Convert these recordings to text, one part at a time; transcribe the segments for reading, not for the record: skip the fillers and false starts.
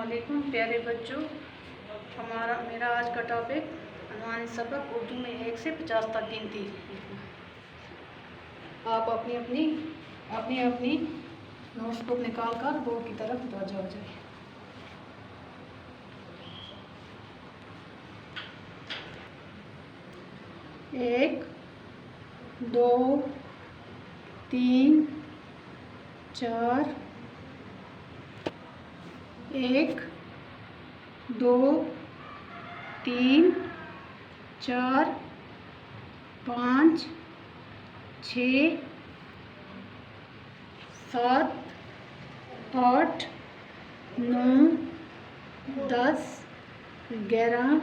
अस्सलामुअलैकुम प्यारे बच्चों। मेरा आज का टॉपिक अनुमानित सबक उर्दू में 1 से 50 तक गिनती। आप अपनी अपनी नोटबुक निकाल कर बोर्ड की तरफ मुतवज्जो हो जाए। एक, दो, तीन, चार, 1, 2, 3, 4, 5, 6, 7, 8, 9, 10, 11,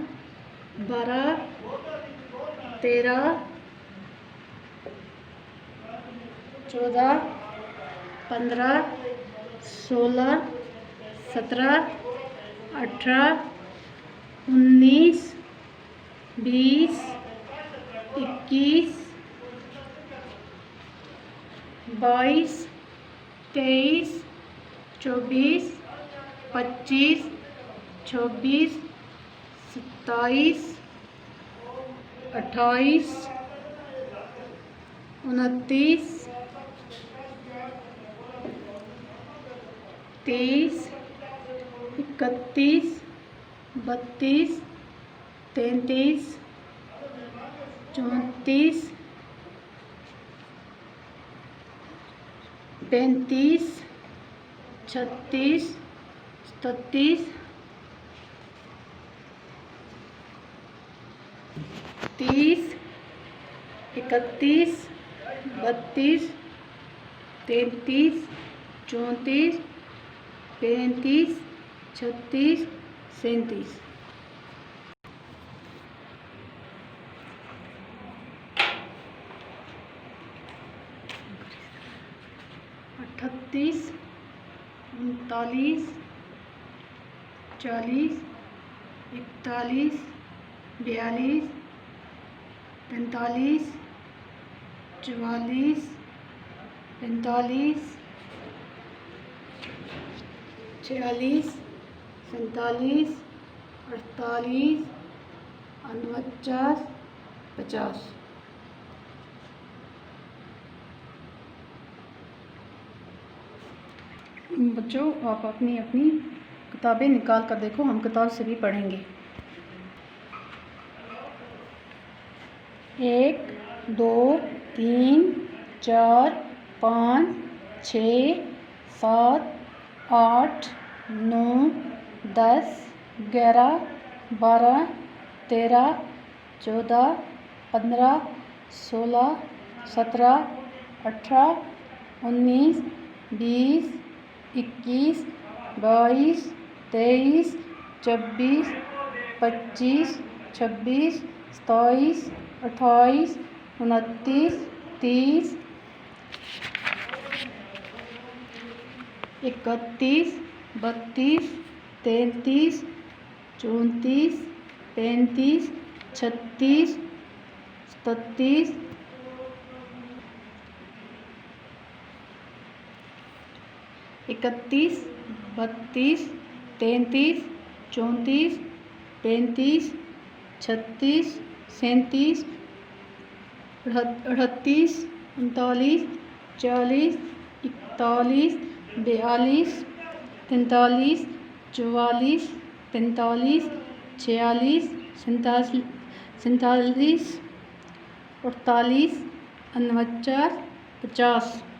12, 13, 14, 15, 16, 17, 18, 19, 20, 21, 22, 23, 24, 25, 26, 27, 28, 29, 30, 31, 32, 33, 34, 35, 36, 37, 30, 31, 32, 33, 34, 35, 36, 37, 38, 39, 40, 41, 42, 43, 44, 45, 46, 47, 48, 49, 50। बच्चों, आप अपनी अपनी किताबें निकाल कर देखो, हम किताब से भी पढ़ेंगे। 1, 2, 3, 4, 5, 6, 7, 8, 9, 10, 11, 12, 13, 14, 15, 16, 17, 18, 19, 20, 21, 22, 23, 24, 25, 26, 27, 28, 29, 30, 31, 32, 33, 34, 35, 36, 37, 31, 32, 33, 34, 35, 36, 37, 38, 39, 40, 41, 42, 43, 44, 45, 46, 47, 48, 49, 50।